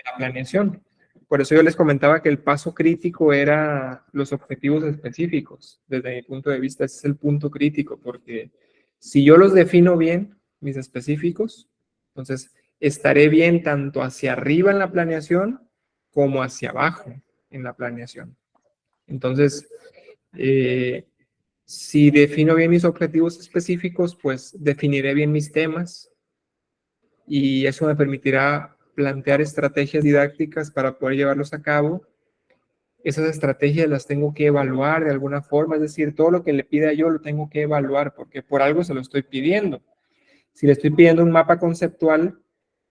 la planeación. Por eso yo les comentaba que el paso crítico era los objetivos específicos. Desde mi punto de vista, ese es el punto crítico, porque si yo los defino bien, mis específicos, entonces estaré bien tanto hacia arriba en la planeación como hacia abajo en la planeación. Entonces, si defino bien mis objetivos específicos, pues definiré bien mis temas y eso me permitirá plantear estrategias didácticas para poder llevarlos a cabo. Esas estrategias las tengo que evaluar de alguna forma, es decir, todo lo que le pida yo lo tengo que evaluar porque por algo se lo estoy pidiendo. Si le estoy pidiendo un mapa conceptual,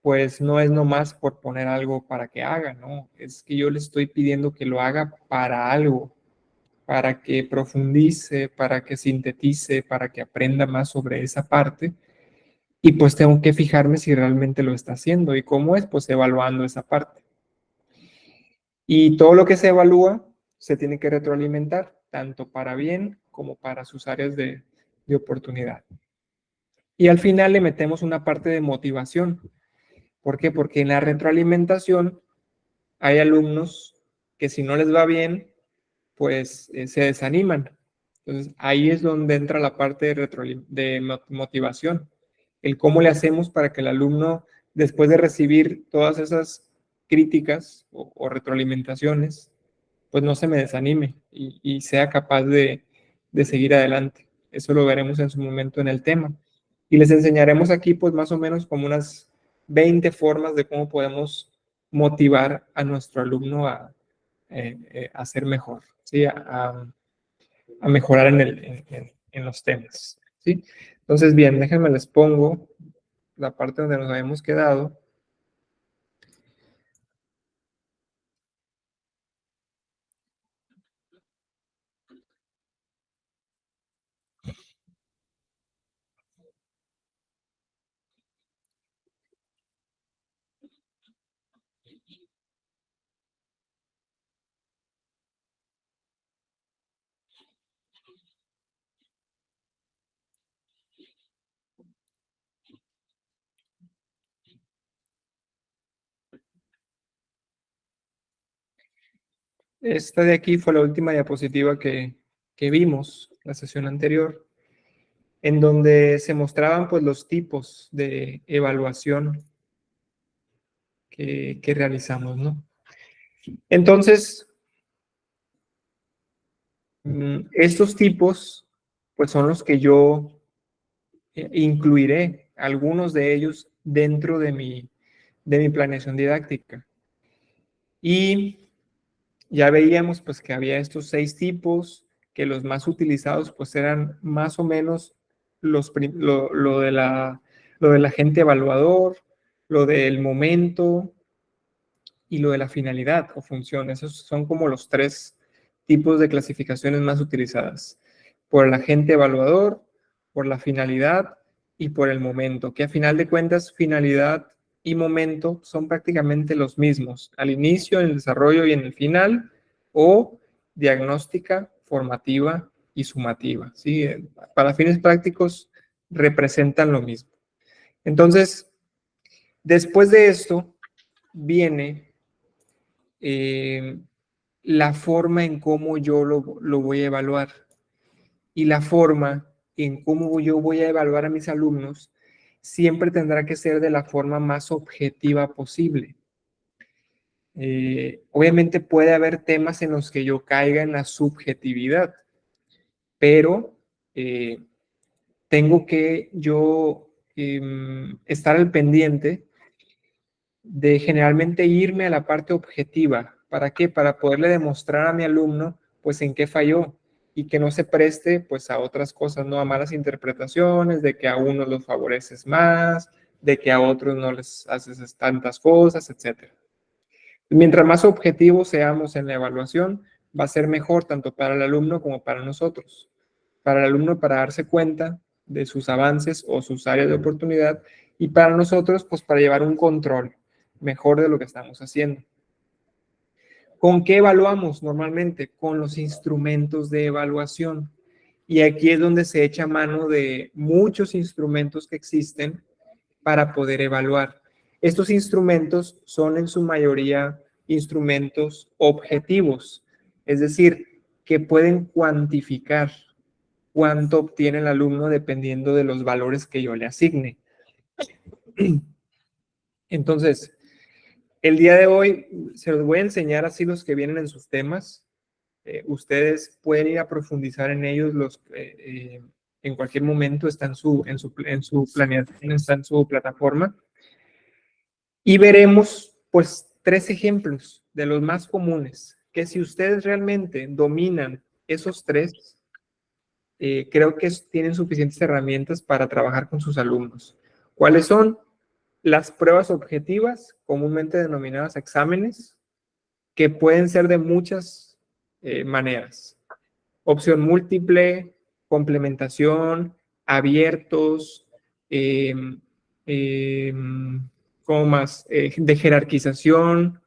pues no es nomás por poner algo para que haga, ¿no? Es que yo le estoy pidiendo que lo haga para algo, para que profundice, para que sintetice, para que aprenda más sobre esa parte. Y pues tengo que fijarme si realmente lo está haciendo. ¿Y cómo es? Pues evaluando esa parte. Y todo lo que se evalúa se tiene que retroalimentar, tanto para bien como para sus áreas de oportunidad. Y al final le metemos una parte de motivación. ¿Por qué? Porque en la retroalimentación hay alumnos que si no les va bien, pues se desaniman. Entonces ahí es donde entra la parte de motivación. El cómo le hacemos para que el alumno, después de recibir todas esas críticas o retroalimentaciones, pues no se me desanime y sea capaz de seguir adelante. Eso lo veremos en su momento en el tema. Y les enseñaremos aquí, pues más o menos como unas 20 formas de cómo podemos motivar a nuestro alumno a ser mejor, ¿sí? A mejorar en los temas, ¿sí? Entonces, bien, déjenme les pongo la parte donde nos habíamos quedado. Esta de aquí fue la última diapositiva que vimos la sesión anterior, en donde se mostraban pues los tipos de evaluación que realizamos, ¿no? Entonces, estos tipos pues son los que yo incluiré, algunos de ellos dentro de mi planeación didáctica. Y ya veíamos pues que había estos 6 tipos, que los más utilizados pues eran más o menos lo del agente evaluador, lo del momento y lo de la finalidad o función. Esos son como los 3 tipos de clasificaciones más utilizadas. Por el agente evaluador, por la finalidad y por el momento, que a final de cuentas finalidad y momento son prácticamente los mismos, al inicio, en el desarrollo y en el final, o diagnóstica, formativa y sumativa, ¿sí? Para fines prácticos representan lo mismo. Entonces, después de esto viene la forma en cómo yo lo voy a evaluar y la forma en cómo yo voy a evaluar a mis alumnos siempre tendrá que ser de la forma más objetiva posible. Obviamente puede haber temas en los que yo caiga en la subjetividad, pero tengo que yo estar al pendiente de generalmente irme a la parte objetiva. ¿Para qué? Para poderle demostrar a mi alumno pues en qué falló y que no se preste pues a otras cosas, no a malas interpretaciones, de que a unos los favoreces más, de que a otros no les haces tantas cosas, etc. Mientras más objetivos seamos en la evaluación, va a ser mejor tanto para el alumno como para nosotros. Para el alumno para darse cuenta de sus avances o sus áreas de oportunidad y para nosotros pues para llevar un control mejor de lo que estamos haciendo. ¿Con qué evaluamos normalmente? Con los instrumentos de evaluación. Y aquí es donde se echa mano de muchos instrumentos que existen para poder evaluar. Estos instrumentos son en su mayoría instrumentos objetivos, es decir, que pueden cuantificar cuánto obtiene el alumno dependiendo de los valores que yo le asigne. Entonces, el día de hoy se los voy a enseñar así los que vienen en sus temas. Ustedes pueden ir a profundizar en ellos en cualquier momento, está en su planeación, está en su plataforma. Y veremos, pues, 3 ejemplos de los más comunes, que si ustedes realmente dominan esos 3, creo que tienen suficientes herramientas para trabajar con sus alumnos. ¿Cuáles son? Las pruebas objetivas, comúnmente denominadas exámenes, que pueden ser de muchas maneras. Opción múltiple, complementación, abiertos, ¿cómo más? De jerarquización,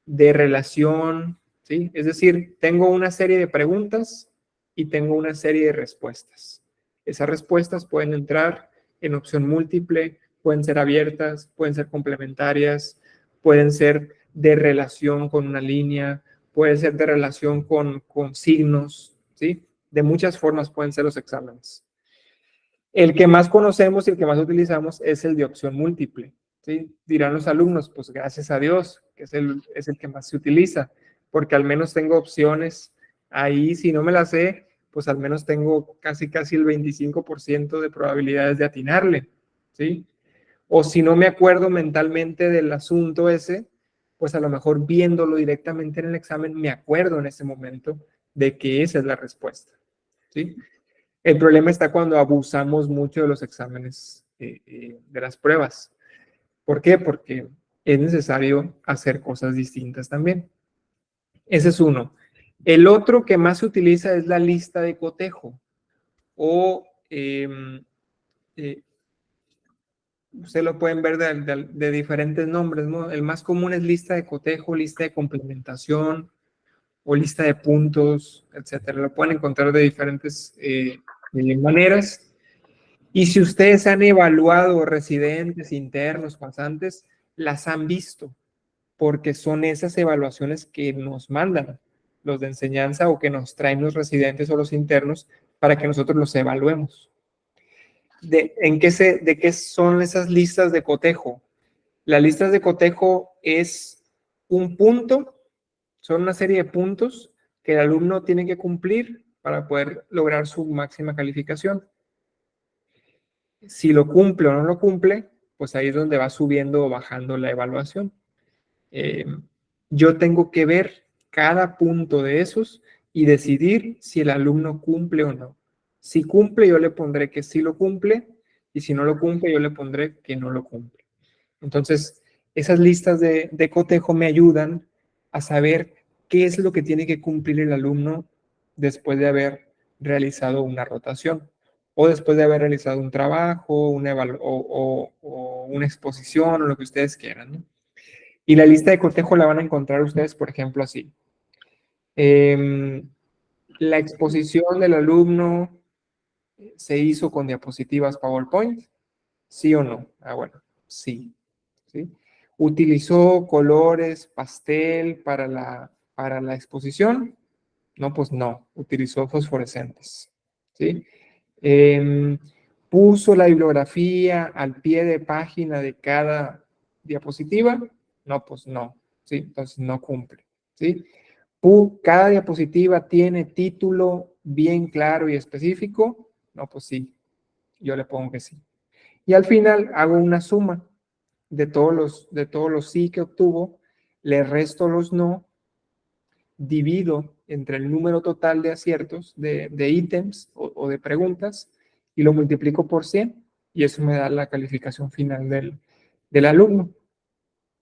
de relación, ¿sí? Es decir, tengo una serie de preguntas y tengo una serie de respuestas. Esas respuestas pueden entrar en opción múltiple, pueden ser abiertas, pueden ser complementarias, pueden ser de relación con una línea, pueden ser de relación con signos, ¿sí? De muchas formas pueden ser los exámenes. El que más conocemos y el que más utilizamos es el de opción múltiple, ¿sí? Dirán los alumnos, pues gracias a Dios, que es el que más se utiliza, porque al menos tengo opciones ahí, si no me las sé, pues al menos tengo casi el 25% de probabilidades de atinarle, ¿sí? O si no me acuerdo mentalmente del asunto ese, pues a lo mejor viéndolo directamente en el examen, me acuerdo en ese momento de que esa es la respuesta, ¿sí? El problema está cuando abusamos mucho de los exámenes, de las pruebas. ¿Por qué? Porque es necesario hacer cosas distintas también. Ese es uno. El otro que más se utiliza es la lista de cotejo o ustedes lo pueden ver de diferentes nombres, ¿no? El más común es lista de cotejo, lista de complementación o lista de puntos, etcétera. Lo pueden encontrar de diferentes maneras. Y si ustedes han evaluado residentes, internos, pasantes, las han visto, porque son esas evaluaciones que nos mandan los de enseñanza o que nos traen los residentes o los internos para que nosotros los evaluemos. ¿De qué son esas listas de cotejo? Las listas de cotejo es un punto, son una serie de puntos que el alumno tiene que cumplir para poder lograr su máxima calificación. Si lo cumple o no lo cumple, pues ahí es donde va subiendo o bajando la evaluación. Yo tengo que ver cada punto de esos y decidir si el alumno cumple o no. Si cumple, yo le pondré que sí lo cumple, y si no lo cumple, yo le pondré que no lo cumple. Entonces, esas listas de cotejo me ayudan a saber qué es lo que tiene que cumplir el alumno después de haber realizado una rotación o después de haber realizado un trabajo, o una exposición o lo que ustedes quieran, ¿no? Y la lista de cotejo la van a encontrar ustedes, por ejemplo, así. La exposición del alumno se hizo con diapositivas PowerPoint, ¿sí o no? Ah, bueno, sí. ¿Sí? ¿Utilizó colores pastel para la exposición? No, pues no, utilizó fosforescentes. ¿Sí? ¿Puso la bibliografía al pie de página de cada diapositiva? No, pues no. ¿Sí? Entonces no cumple. ¿Sí? ¿Cada diapositiva tiene título bien claro y específico? No, pues sí. Yo le pongo que sí. Y al final hago una suma de todos los sí que obtuvo, le resto los no, divido entre el número total de aciertos de ítems o de preguntas y lo multiplico por 100 y eso me da la calificación final del alumno.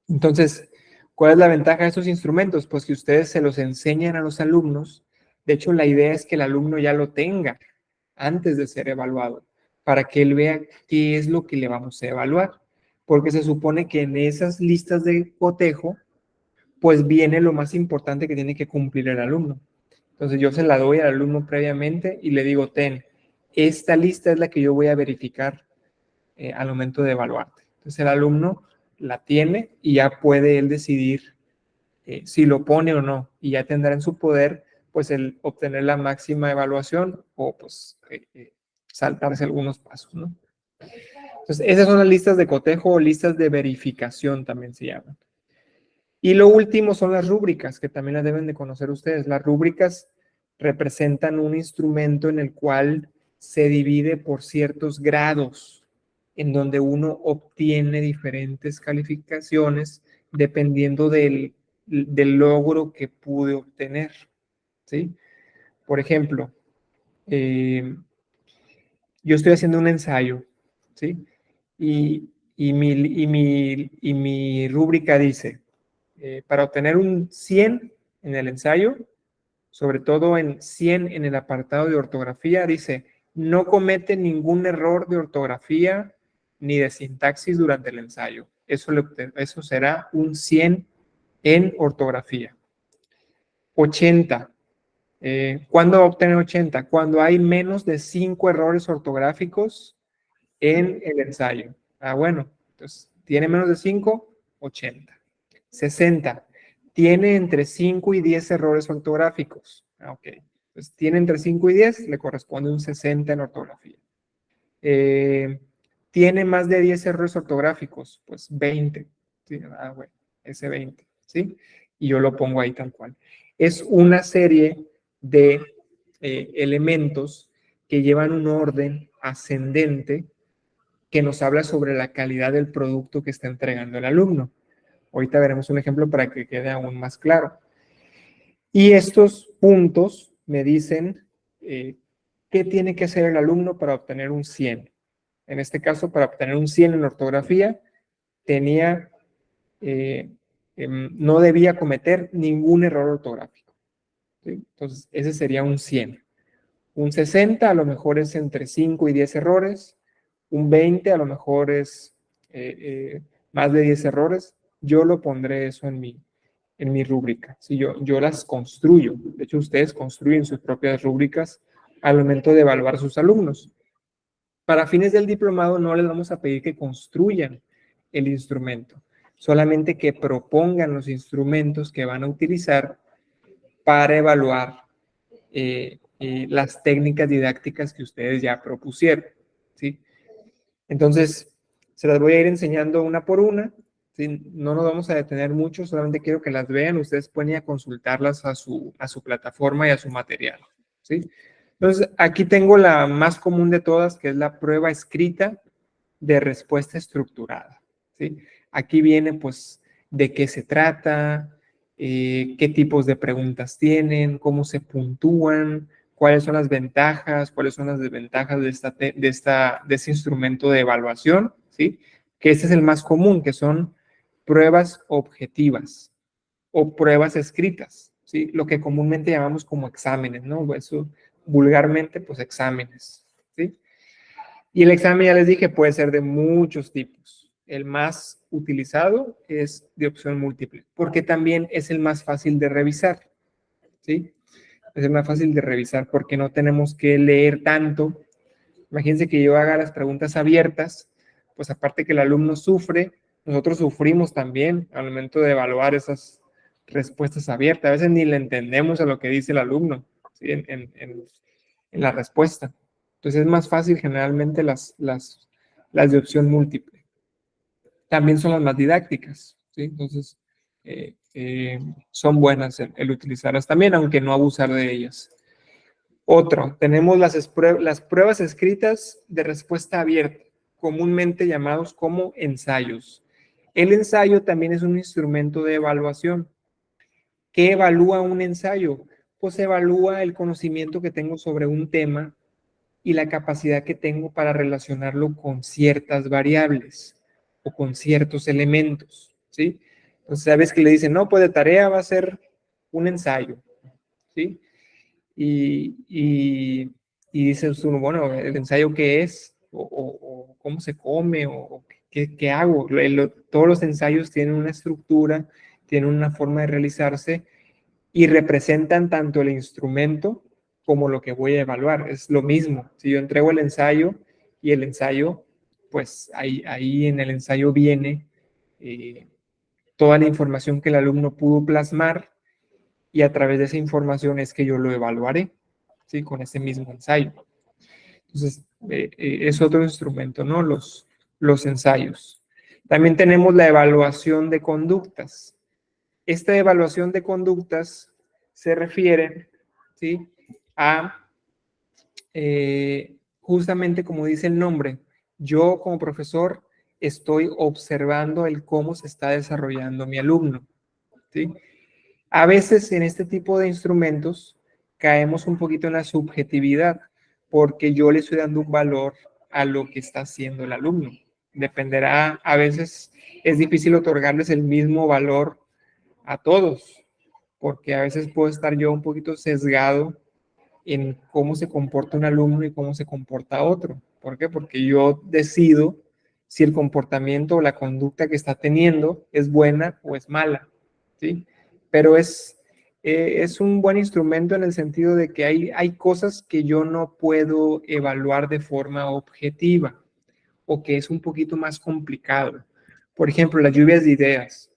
Entonces, ¿cuál es la ventaja de estos instrumentos? Pues que ustedes se los enseñan a los alumnos. De hecho, la idea es que el alumno ya lo tenga antes de ser evaluado, para que él vea qué es lo que le vamos a evaluar. Porque se supone que en esas listas de cotejo, pues viene lo más importante que tiene que cumplir el alumno. Entonces yo se la doy al alumno previamente y le digo, esta lista es la que yo voy a verificar al momento de evaluarte. Entonces el alumno la tiene y ya puede él decidir si lo pone o no, y ya tendrá en su poder pues el obtener la máxima evaluación o pues saltarse algunos pasos, ¿no? Entonces, esas son las listas de cotejo o listas de verificación también se llaman. Y lo último son las rúbricas, que también las deben de conocer ustedes. Las rúbricas representan un instrumento en el cual se divide por ciertos grados, en donde uno obtiene diferentes calificaciones dependiendo del logro que pude obtener, ¿sí? Por ejemplo, yo estoy haciendo un ensayo, ¿sí? Y mi rúbrica dice, para obtener un 100 en el ensayo, sobre todo en 100 en el apartado de ortografía, dice, no comete ningún error de ortografía ni de sintaxis durante el ensayo. Eso será un 100 en ortografía. 80. ¿Cuándo va a obtener 80? Cuando hay menos de 5 errores ortográficos en el ensayo. Bueno, entonces, ¿tiene menos de 5? 80. 60. Tiene entre 5 y 10 errores ortográficos. Ok. Entonces, tiene entre 5 y 10, le corresponde un 60 en ortografía. Tiene más de 10 errores ortográficos, pues 20. ¿Sí? Bueno, ese 20, ¿sí? Y yo lo pongo ahí tal cual. Es una serie de elementos que llevan un orden ascendente que nos habla sobre la calidad del producto que está entregando el alumno. Ahorita veremos un ejemplo para que quede aún más claro. Y estos puntos me dicen qué tiene que hacer el alumno para obtener un 100. En este caso, para obtener un 100 en ortografía, no debía cometer ningún error ortográfico, ¿sí? Entonces, ese sería un 100. Un 60 a lo mejor es entre 5 y 10 errores. Un 20 a lo mejor es más de 10 errores. Yo lo pondré eso en mi rúbrica. Si yo las construyo. De hecho, ustedes construyen sus propias rúbricas al momento de evaluar a sus alumnos. Para fines del diplomado no les vamos a pedir que construyan el instrumento, solamente que propongan los instrumentos que van a utilizar para evaluar las técnicas didácticas que ustedes ya propusieron, ¿sí? Entonces, se las voy a ir enseñando una por una, ¿sí? No nos vamos a detener mucho, solamente quiero que las vean, ustedes pueden ir a consultarlas a su plataforma y a su material, ¿sí? Entonces, aquí tengo la más común de todas, que es la prueba escrita de respuesta estructurada, ¿sí? Aquí viene, pues, de qué se trata, qué tipos de preguntas tienen, cómo se puntúan, cuáles son las ventajas, cuáles son las desventajas de este instrumento de evaluación, ¿sí? Que este es el más común, que son pruebas objetivas o pruebas escritas, ¿sí? Lo que comúnmente llamamos como exámenes, ¿no? Eso vulgarmente, pues exámenes, ¿sí? Y el examen, ya les dije, puede ser de muchos tipos. El más utilizado es de opción múltiple, porque también es el más fácil de revisar, ¿sí? Es el más fácil de revisar porque no tenemos que leer tanto. Imagínense que yo haga las preguntas abiertas, pues aparte que el alumno sufre, nosotros sufrimos también al momento de evaluar esas respuestas abiertas. A veces ni le entendemos a lo que dice el alumno, ¿sí? en la respuesta. Entonces es más fácil generalmente las de opción múltiple. También son las más didácticas, ¿sí? Entonces son buenas el utilizarlas también, aunque no abusar de ellas. Otro, tenemos las pruebas escritas de respuesta abierta, comúnmente llamados como ensayos. El ensayo también es un instrumento de evaluación. ¿Qué evalúa un ensayo? Pues evalúa el conocimiento que tengo sobre un tema y la capacidad que tengo para relacionarlo con ciertas variables o con ciertos elementos, ¿sí? Entonces, sabes que le dicen, no, pues de tarea va a ser un ensayo, ¿sí? Y dices uno, bueno, ¿el ensayo qué es? ¿O cómo se come? ¿O qué hago? Todos los ensayos tienen una estructura, tienen una forma de realizarse y representan tanto el instrumento como lo que voy a evaluar. Es lo mismo. Si yo entrego el ensayo y el ensayo, pues ahí en el ensayo viene toda la información que el alumno pudo plasmar, y a través de esa información es que yo lo evaluaré, ¿sí? Con ese mismo ensayo. Entonces, es otro instrumento, ¿no? Los ensayos. También tenemos la evaluación de conductas. Esta evaluación de conductas se refiere, ¿sí? A, justamente como dice el nombre, yo como profesor estoy observando el cómo se está desarrollando mi alumno, ¿sí? A veces en este tipo de instrumentos caemos un poquito en la subjetividad, porque yo le estoy dando un valor a lo que está haciendo el alumno. Dependerá, a veces es difícil otorgarles el mismo valor a todos, porque a veces puedo estar yo un poquito sesgado en cómo se comporta un alumno y cómo se comporta otro. ¿Por qué? Porque yo decido si el comportamiento o la conducta que está teniendo es buena o es mala, ¿sí? Pero es un buen instrumento en el sentido de que hay cosas que yo no puedo evaluar de forma objetiva o que es un poquito más complicado. Por ejemplo, las lluvias de ideas.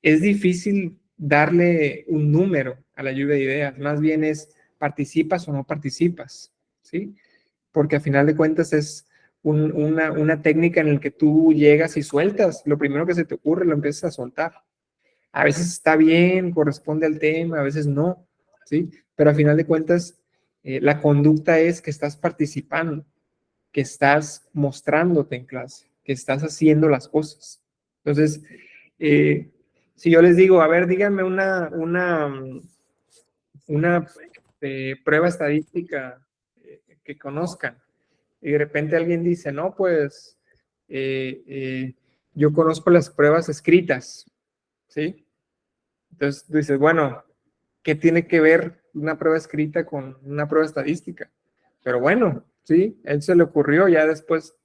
Es difícil darle un número a la lluvia de ideas, más bien es participas o no participas, ¿sí? Porque a final de cuentas es una técnica en la que tú llegas y sueltas, lo primero que se te ocurre lo empiezas a soltar. A veces está bien, corresponde al tema, a veces no, ¿sí? Pero a final de cuentas, la conducta es que estás participando, que estás mostrándote en clase, que estás haciendo las cosas. Entonces, eh, si yo les digo, a ver, díganme una prueba estadística que conozcan, y de repente alguien dice, no, pues yo conozco las pruebas escritas, ¿sí? Entonces tú dices, bueno, ¿qué tiene que ver una prueba escrita con una prueba estadística? Pero bueno, sí, a él se le ocurrió, ya después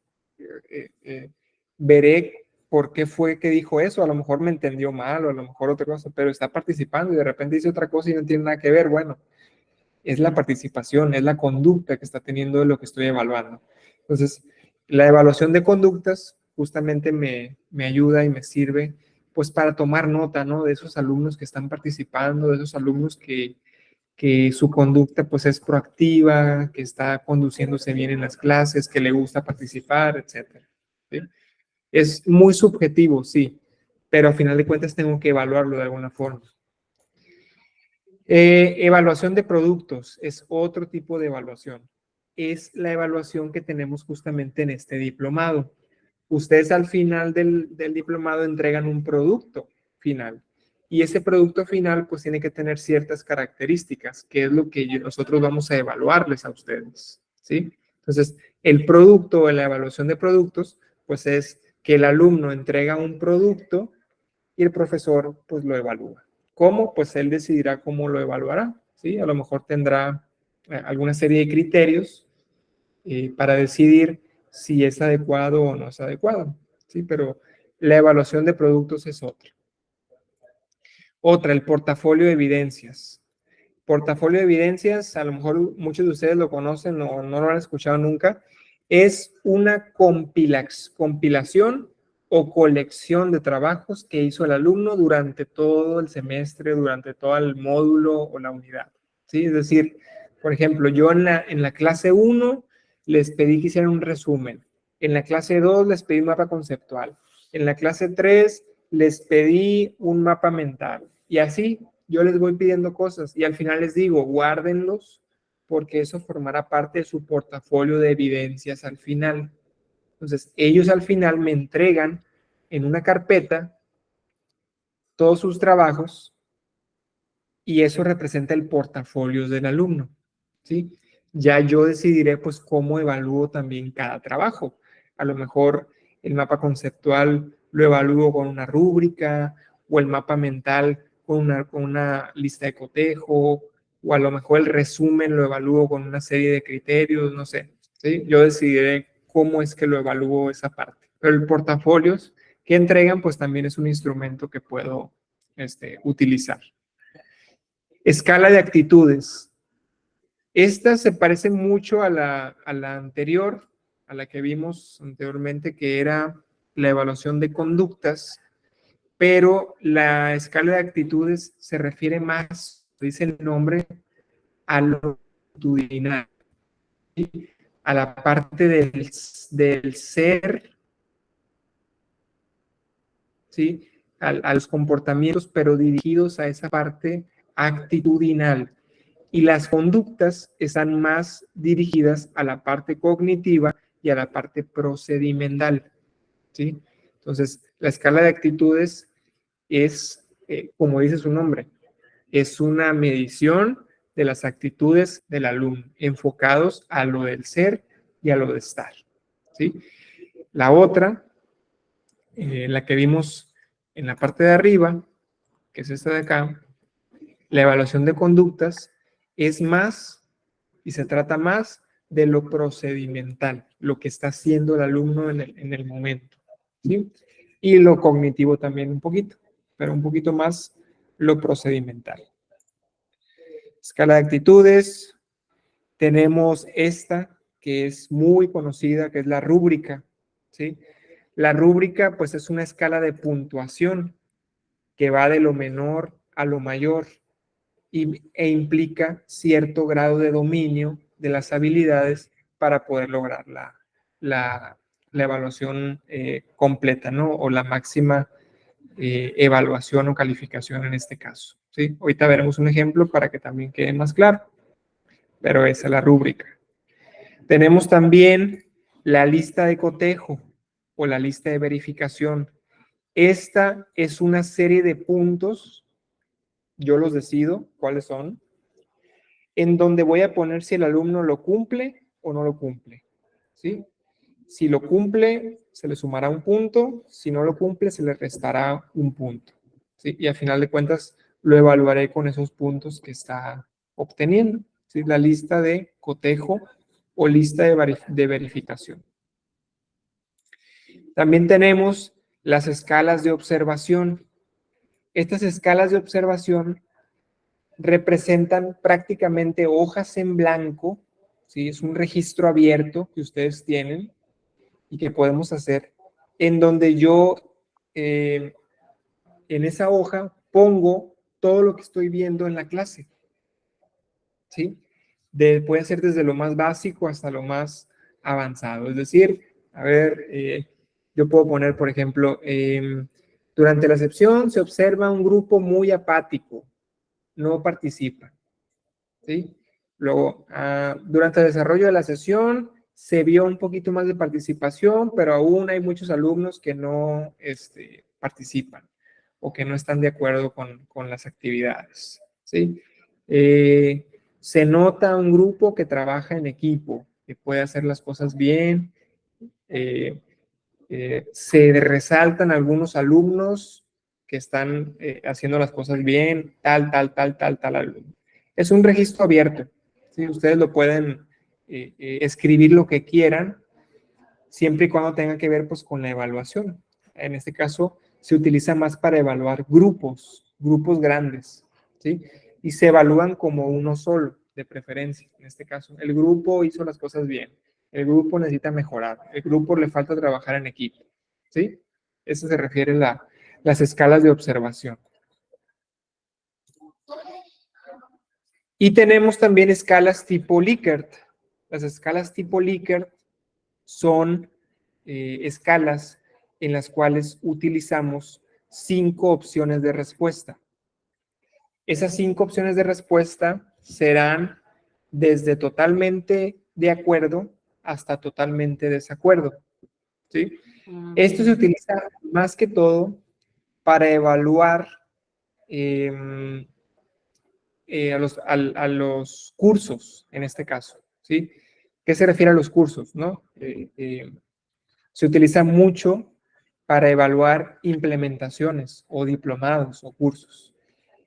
veré por qué fue que dijo eso, a lo mejor me entendió mal o a lo mejor otra cosa, pero está participando y de repente dice otra cosa y no tiene nada que ver. Bueno, es la participación, es la conducta que está teniendo de lo que estoy evaluando. Entonces, la evaluación de conductas justamente me ayuda y me sirve pues para tomar nota, ¿no? De esos alumnos que están participando, de esos alumnos que su conducta pues es proactiva, que está conduciéndose bien en las clases, que le gusta participar, etcétera. ¿Sí? Es muy subjetivo, sí, pero a final de cuentas tengo que evaluarlo de alguna forma. Evaluación de productos es otro tipo de evaluación. Es la evaluación que tenemos justamente en este diplomado. Ustedes al final del diplomado entregan un producto final y ese producto final pues tiene que tener ciertas características, que es lo que nosotros vamos a evaluarles a ustedes, ¿sí? Entonces, el producto o la evaluación de productos pues es que el alumno entrega un producto y el profesor pues lo evalúa. ¿Cómo? Pues él decidirá cómo lo evaluará, ¿sí? A lo mejor tendrá alguna serie de criterios para decidir si es adecuado o no es adecuado, ¿sí? Pero la evaluación de productos es otra. Otra, el portafolio de evidencias. Portafolio de evidencias, a lo mejor muchos de ustedes lo conocen o no lo han escuchado nunca, es una compilación o colección de trabajos que hizo el alumno durante todo el semestre, durante todo el módulo o la unidad, ¿sí? Es decir, por ejemplo, yo en la clase 1 les pedí que hicieran un resumen, en la clase 2 les pedí un mapa conceptual, en la clase 3 les pedí un mapa mental y así yo les voy pidiendo cosas y al final les digo, guárdenlos porque eso formará parte de su portafolio de evidencias al final. Entonces, ellos al final me entregan en una carpeta todos sus trabajos y eso representa el portafolio del alumno, ¿sí? Ya yo decidiré pues cómo evalúo también cada trabajo. A lo mejor el mapa conceptual lo evalúo con una rúbrica o el mapa mental con una lista de cotejo o a lo mejor el resumen lo evalúo con una serie de criterios, no sé, ¿sí? Yo decidiré cómo es que lo evalúo esa parte. Pero el portafolios que entregan pues también es un instrumento que puedo utilizar. Escala de actitudes. Esta se parece mucho a la anterior, a la que vimos anteriormente, que era la evaluación de conductas, pero la escala de actitudes se refiere más, dice el nombre, a lo actitudinal, ¿sí? A la parte del ser, ¿sí? A los comportamientos, pero dirigidos a esa parte actitudinal. Y las conductas están más dirigidas a la parte cognitiva y a la parte procedimental, ¿sí? Entonces, la escala de actitudes es, como dice su nombre, es una medición de las actitudes del alumno, enfocados a lo del ser y a lo de estar, ¿sí? La otra, la que vimos en la parte de arriba, que es esta de acá, la evaluación de conductas, es más y se trata más de lo procedimental, lo que está haciendo el alumno en el momento, ¿sí? Y lo cognitivo también un poquito, pero un poquito más lo procedimental. Escala de actitudes, tenemos esta que es muy conocida, que es la rúbrica, ¿sí? La rúbrica, pues, es una escala de puntuación que va de lo menor a lo mayor e implica cierto grado de dominio de las habilidades para poder lograr la evaluación completa, ¿no? O la máxima evaluación o calificación en este caso, ¿sí? Ahorita veremos un ejemplo para que también quede más claro, pero esa es la rúbrica. Tenemos también la lista de cotejo o la lista de verificación. Esta es una serie de puntos, yo los decido cuáles son, en donde voy a poner si el alumno lo cumple o no lo cumple, ¿sí? Si lo cumple, se le sumará un punto, si no lo cumple, se le restará un punto, ¿sí? Y al final de cuentas, lo evaluaré con esos puntos que está obteniendo, ¿sí? La lista de cotejo o lista de verificación. También tenemos las escalas de observación. Estas escalas de observación representan prácticamente hojas en blanco, ¿sí? Es un registro abierto que ustedes tienen y que podemos hacer, en donde yo en esa hoja pongo todo lo que estoy viendo en la clase, ¿sí? Puede ser desde lo más básico hasta lo más avanzado. Es decir, a ver, yo puedo poner, por ejemplo, durante la sesión se observa un grupo muy apático, no participa, ¿sí? Luego, durante el desarrollo de la sesión se vio un poquito más de participación, pero aún hay muchos alumnos que no participan o que no están de acuerdo con las actividades, ¿sí? Se nota un grupo que trabaja en equipo, que puede hacer las cosas bien. Se resaltan algunos alumnos que están haciendo las cosas bien, tal alumno. Es un registro abierto, ¿sí? Ustedes lo pueden escribir lo que quieran, siempre y cuando tenga que ver pues, con la evaluación. En este caso, se utiliza más para evaluar grupos grandes, ¿sí? Y se evalúan como uno solo, de preferencia. En este caso, el grupo hizo las cosas bien, el grupo necesita mejorar, el grupo le falta trabajar en equipo, ¿sí? Eso se refiere a las escalas de observación. Y tenemos también escalas tipo Likert. Las escalas tipo Likert son escalas en las cuales utilizamos 5 opciones de respuesta. Esas 5 opciones de respuesta serán desde totalmente de acuerdo hasta totalmente desacuerdo, ¿sí? Esto se utiliza más que todo para evaluar a los cursos, en este caso, ¿sí? ¿Qué se refiere a los cursos, no? Se utiliza mucho para evaluar implementaciones o diplomados o cursos.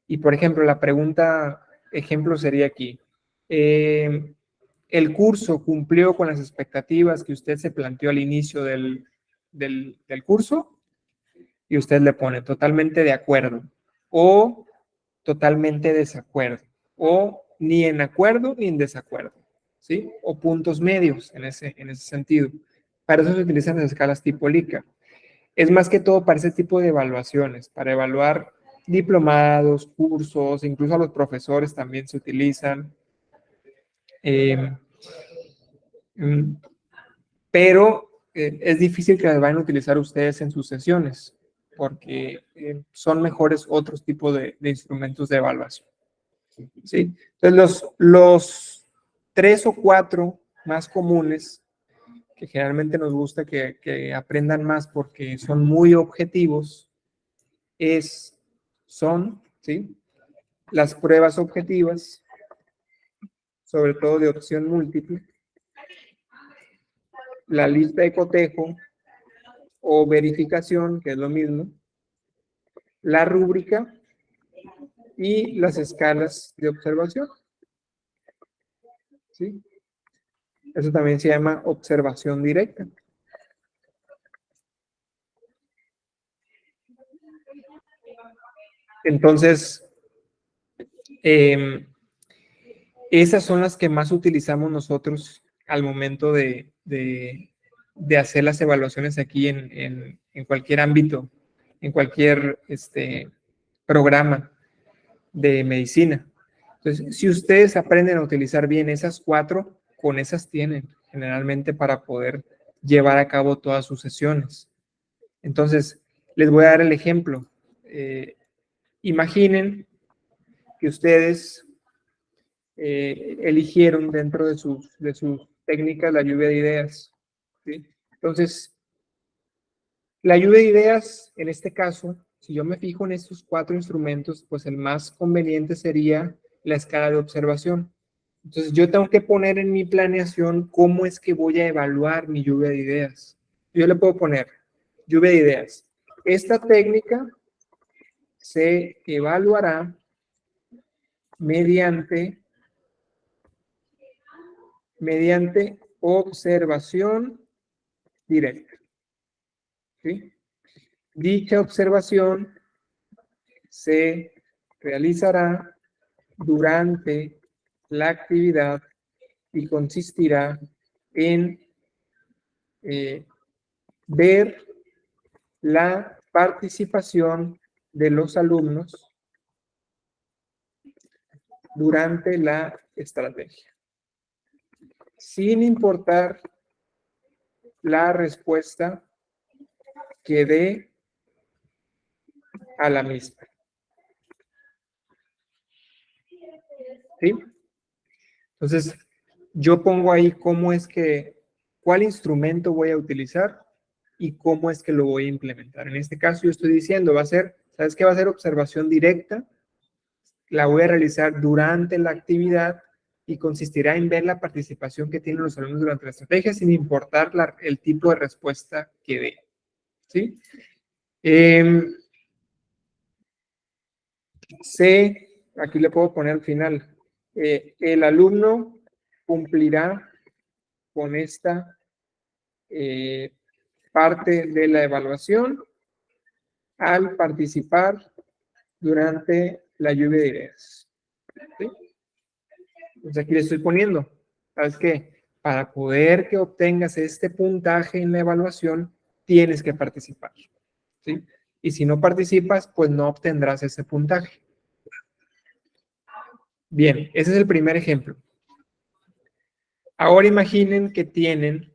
Y, por ejemplo, la pregunta, ejemplo sería aquí, ¿el curso cumplió con las expectativas que usted se planteó al inicio del curso? Y usted le pone totalmente de acuerdo o totalmente desacuerdo o ni en acuerdo ni en desacuerdo, ¿sí? O puntos medios en ese sentido. Para eso se utilizan las escalas tipo Likert. Es más que todo para ese tipo de evaluaciones, para evaluar diplomados, cursos, incluso a los profesores también se utilizan. Mm, pero es difícil que las vayan a utilizar ustedes en sus sesiones, porque son mejores otros tipos de instrumentos de evaluación. ¿Sí? Entonces, los 3 o 4 más comunes, que generalmente nos gusta que aprendan más porque son muy objetivos, son, ¿sí?, las pruebas objetivas, sobre todo de opción múltiple, la lista de cotejo o verificación, que es lo mismo, la rúbrica y las escalas de observación. ¿Sí? Eso también se llama observación directa. Entonces, esas son las que más utilizamos nosotros al momento de hacer las evaluaciones aquí en cualquier ámbito, en cualquier programa de medicina. Entonces, si ustedes aprenden a utilizar bien esas 4, con esas tienen generalmente para poder llevar a cabo todas sus sesiones. Entonces, les voy a dar el ejemplo. Imaginen que ustedes eligieron dentro de sus técnicas la lluvia de ideas. ¿Sí? Entonces, la lluvia de ideas, en este caso, si yo me fijo en estos 4 instrumentos, pues el más conveniente sería la escala de observación. Entonces, yo tengo que poner en mi planeación cómo es que voy a evaluar mi lluvia de ideas. Yo le puedo poner lluvia de ideas. Esta técnica se evaluará mediante observación directa. ¿Sí? Dicha observación se realizará durante la actividad y consistirá en ver la participación de los alumnos durante la estrategia, sin importar la respuesta que dé a la misma. ¿Sí? Entonces, yo pongo ahí cuál instrumento voy a utilizar y cómo es que lo voy a implementar. En este caso, yo estoy diciendo, ¿sabes qué? Va a ser observación directa, la voy a realizar durante la actividad y consistirá en ver la participación que tienen los alumnos durante la estrategia sin importar el tipo de respuesta que dé. ¿Sí? Aquí le puedo poner al final, el alumno cumplirá con esta parte de la evaluación al participar durante la lluvia de ideas. ¿Sí? Entonces aquí le estoy poniendo, ¿sabes qué? Para poder que obtengas este puntaje en la evaluación, tienes que participar. ¿Sí? Y si no participas, pues no obtendrás ese puntaje. Bien, ese es el primer ejemplo. Ahora imaginen que tienen,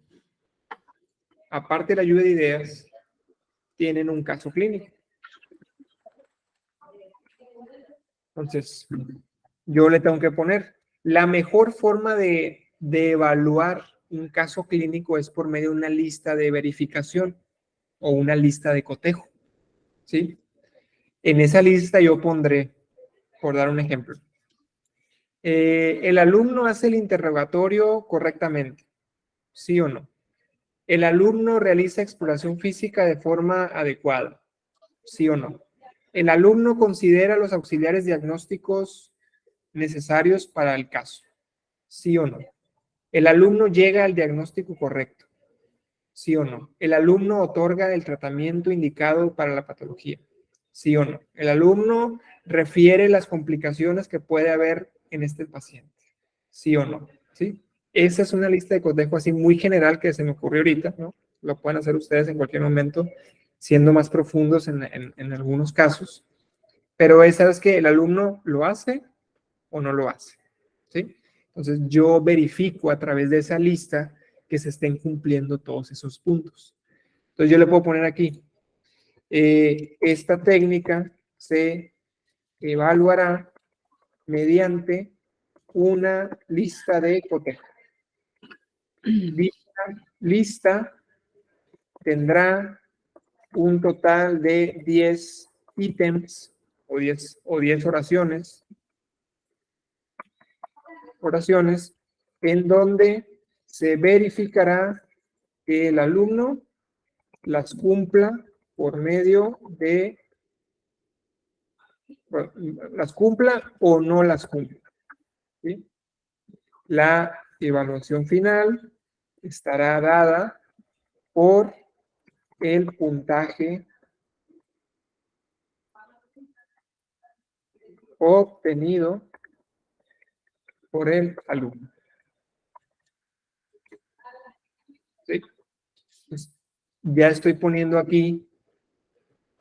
aparte de la lluvia de ideas, tienen un caso clínico. Entonces, yo le tengo que poner, la mejor forma de evaluar un caso clínico es por medio de una lista de verificación o una lista de cotejo. ¿Sí? En esa lista yo pondré, por dar un ejemplo, el alumno hace el interrogatorio correctamente, ¿sí o no? El alumno realiza exploración física de forma adecuada, ¿sí o no? El alumno considera los auxiliares diagnósticos necesarios para el caso, ¿sí o no? El alumno llega al diagnóstico correcto, ¿sí o no? El alumno otorga el tratamiento indicado para la patología, ¿sí o no? El alumno refiere las complicaciones que puede haber en este paciente, ¿sí o no? ¿Sí? Esa es una lista de cotejo así muy general que se me ocurrió ahorita, ¿no? Lo pueden hacer ustedes en cualquier momento. siendo más profundos en algunos casos. Pero esa es que el alumno lo hace o no lo hace, ¿sí? Entonces yo verifico a través de esa lista que se estén cumpliendo todos esos puntos. Entonces yo le puedo poner aquí, esta técnica se evaluará mediante una lista de cotejo. Lista tendrá un total de 10 ítems o 10 oraciones en donde se verificará que el alumno las cumpla por medio de, bueno, las cumpla o no las cumpla, ¿sí? La evaluación final estará dada por el puntaje obtenido por el alumno, ¿sí? Pues ya estoy poniendo aquí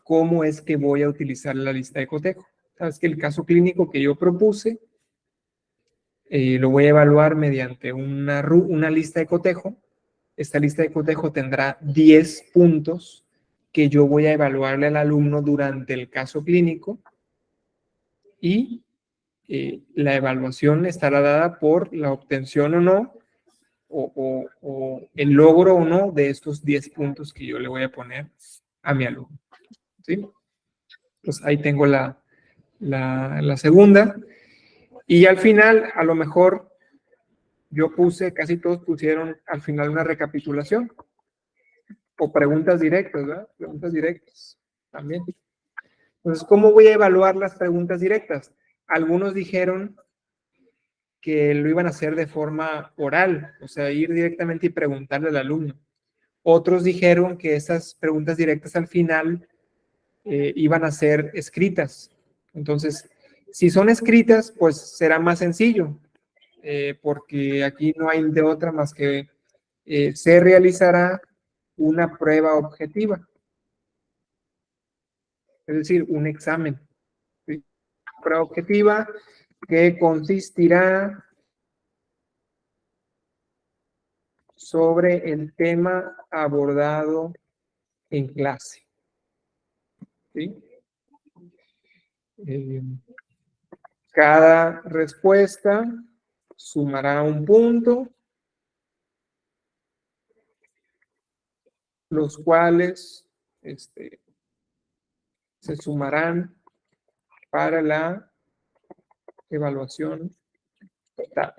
cómo es que voy a utilizar la lista de cotejo. Sabes que el caso clínico que yo propuse lo voy a evaluar mediante una lista de cotejo. Esta lista de cotejo tendrá 10 puntos que yo voy a evaluarle al alumno durante el caso clínico y la evaluación estará dada por la obtención o no, o el logro o no de estos 10 puntos que yo le voy a poner a mi alumno, ¿sí? Pues ahí tengo la segunda. Y al final, a lo mejor, yo puse, casi todos pusieron al final una recapitulación o preguntas directas, ¿verdad? Preguntas directas también. Entonces, ¿cómo voy a evaluar las preguntas directas? Algunos dijeron que lo iban a hacer de forma oral, o sea, ir directamente y preguntarle al alumno. Otros dijeron que esas preguntas directas al final iban a ser escritas. Entonces, si son escritas, pues será más sencillo, porque aquí no hay de otra más que se realizará una prueba objetiva, es decir, un examen. ¿Sí? Prueba objetiva que consistirá sobre el tema abordado en clase. ¿Sí? Cada respuesta sumará un punto, los cuales se sumarán para la evaluación total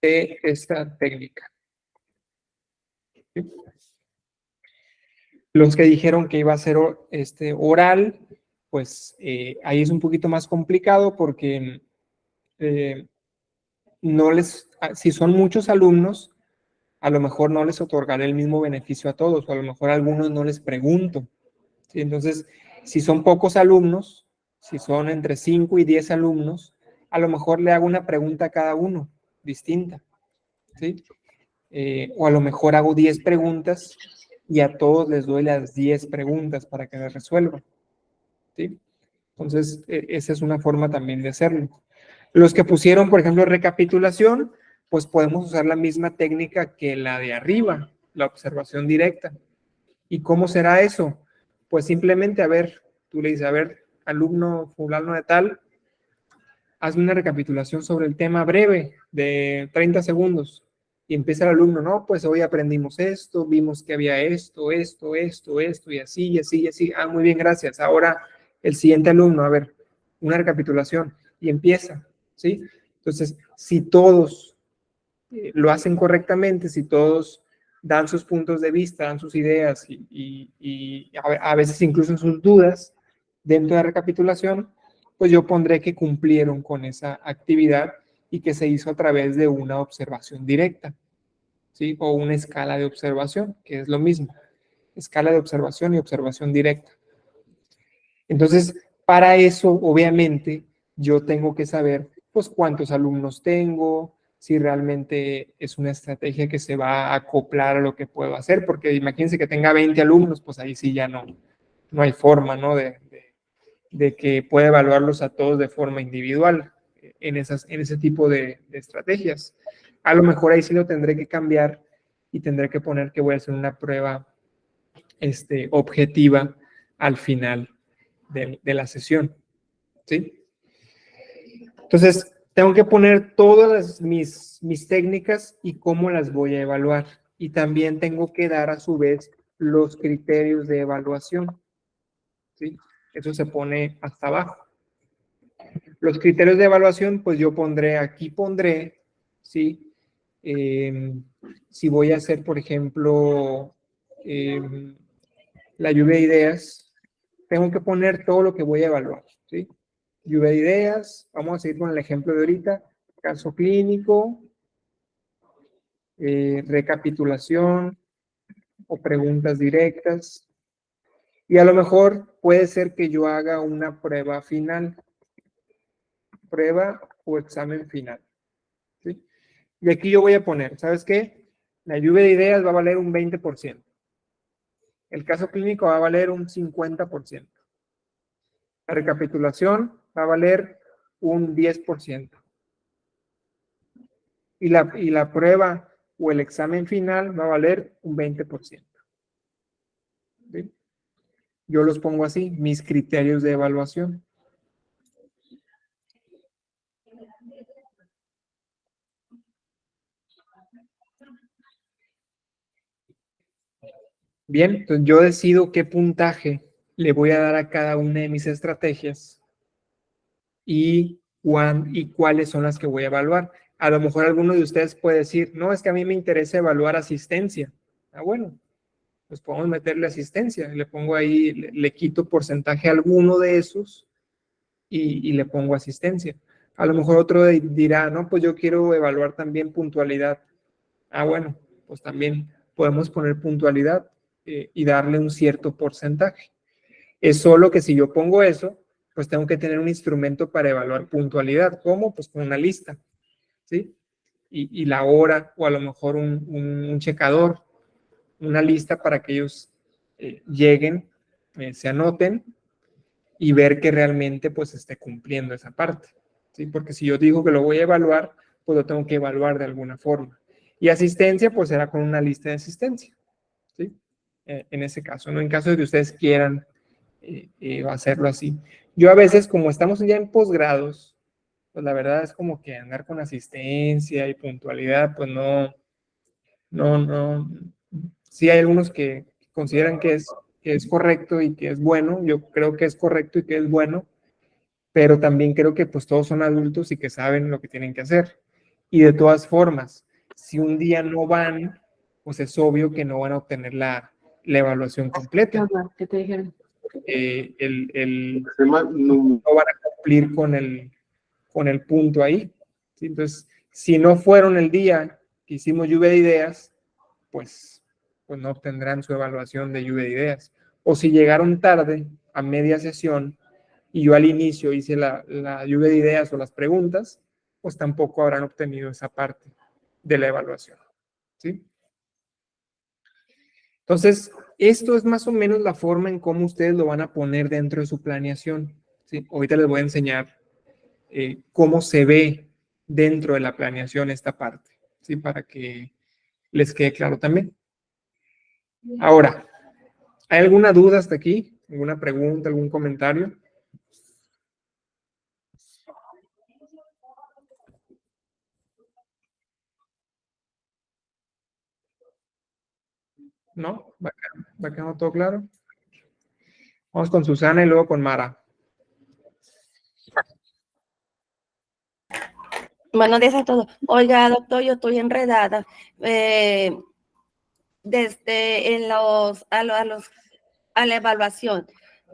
de esta técnica. ¿Sí? Los que dijeron que iba a ser oral, pues ahí es un poquito más complicado porque si son muchos alumnos, a lo mejor no les otorgaré el mismo beneficio a todos, o a lo mejor a algunos no les pregunto. ¿Sí? Entonces, si son pocos alumnos, si son entre 5 y 10 alumnos, a lo mejor le hago una pregunta a cada uno, distinta. ¿Sí? O a lo mejor hago 10 preguntas y a todos les doy las 10 preguntas para que las resuelvan. ¿Sí? Entonces, esa es una forma también de hacerlo. Los que pusieron, por ejemplo, recapitulación, pues podemos usar la misma técnica que la de arriba, la observación directa. ¿Y cómo será eso? Pues simplemente, a ver, tú le dices, a ver, alumno fulano de tal, hazme una recapitulación sobre el tema breve de 30 segundos. Y empieza el alumno, no, pues hoy aprendimos esto, vimos que había esto, y así, y así, y así. Ah, muy bien, gracias. Ahora el siguiente alumno, a ver, una recapitulación. Y empieza, ¿sí? Entonces, si todos lo hacen correctamente, si todos dan sus puntos de vista, dan sus ideas y a veces incluso sus dudas dentro de la recapitulación, pues yo pondré que cumplieron con esa actividad y que se hizo a través de una observación directa, ¿sí? O una escala de observación, que es lo mismo, escala de observación y observación directa. Entonces, para eso, obviamente, yo tengo que saber, pues, cuántos alumnos tengo, si realmente es una estrategia que se va a acoplar a lo que puedo hacer, porque imagínense que tenga 20 alumnos, pues ahí sí ya no hay forma, ¿no? De que pueda evaluarlos a todos de forma individual en ese tipo de estrategias. A lo mejor ahí sí lo tendré que cambiar y tendré que poner que voy a hacer una prueba objetiva al final de la sesión, ¿sí? Entonces, tengo que poner todas mis técnicas y cómo las voy a evaluar. Y también tengo que dar a su vez los criterios de evaluación, ¿sí? Eso se pone hasta abajo. Los criterios de evaluación, pues yo pondré, ¿sí? Si voy a hacer, por ejemplo, la lluvia de ideas, tengo que poner todo lo que voy a evaluar, ¿sí? Lluvia de ideas, vamos a seguir con el ejemplo de ahorita, caso clínico, recapitulación o preguntas directas. Y a lo mejor puede ser que yo haga una prueba final, prueba o examen final, ¿sí? Y aquí yo voy a poner, ¿sabes qué? La lluvia de ideas va a valer un 20%. El caso clínico va a valer un 50%. La recapitulación va a valer un 10%. Y la prueba o el examen final va a valer un 20%. ¿Sí? Yo los pongo así, mis criterios de evaluación. Bien, entonces yo decido qué puntaje le voy a dar a cada una de mis estrategias y cuáles son las que voy a evaluar. A lo mejor alguno de ustedes puede decir, no, es que a mí me interesa evaluar asistencia. Ah, bueno, pues podemos meterle asistencia. Le pongo ahí, le quito porcentaje a alguno de esos y le pongo asistencia. A lo mejor otro dirá, no, pues yo quiero evaluar también puntualidad. Ah, bueno, pues también podemos poner puntualidad y darle un cierto porcentaje. Es solo que si yo pongo eso, pues tengo que tener un instrumento para evaluar puntualidad. ¿Cómo? Pues con una lista, ¿sí? Y la hora, o a lo mejor un checador, una lista para que ellos lleguen, se anoten y ver que realmente pues esté cumpliendo esa parte, ¿sí? Porque si yo digo que lo voy a evaluar, pues lo tengo que evaluar de alguna forma. Y asistencia, pues será con una lista de asistencia, ¿sí? En ese caso, ¿no? En caso de que ustedes quieran hacerlo así. Yo a veces, como estamos ya en posgrados, pues la verdad es como que andar con asistencia y puntualidad, pues no. Sí hay algunos que consideran que es correcto y que es bueno. Yo creo que es correcto y que es bueno, pero también creo que pues todos son adultos y que saben lo que tienen que hacer. Y de todas formas, si un día no van, pues es obvio que no van a obtener la evaluación completa. ¿Qué te dijeron? No van a cumplir con el punto ahí. ¿Sí? Entonces, si no fueron el día que hicimos lluvia de ideas, pues no obtendrán su evaluación de lluvia de ideas. O si llegaron tarde a media sesión y yo al inicio hice la lluvia de ideas o las preguntas, pues tampoco habrán obtenido esa parte de la evaluación. ¿Sí? Entonces, esto es más o menos la forma en cómo ustedes lo van a poner dentro de su planeación. ¿Sí? Ahorita les voy a enseñar cómo se ve dentro de la planeación esta parte, ¿sí? Para que les quede claro también. Ahora, ¿hay alguna duda hasta aquí? ¿Alguna pregunta, algún comentario? ¿No? ¿Va quedando todo claro? Vamos con Susana y luego con Mara. Buenos días a todos. Oiga, doctor, yo estoy enredada. Desde a la evaluación.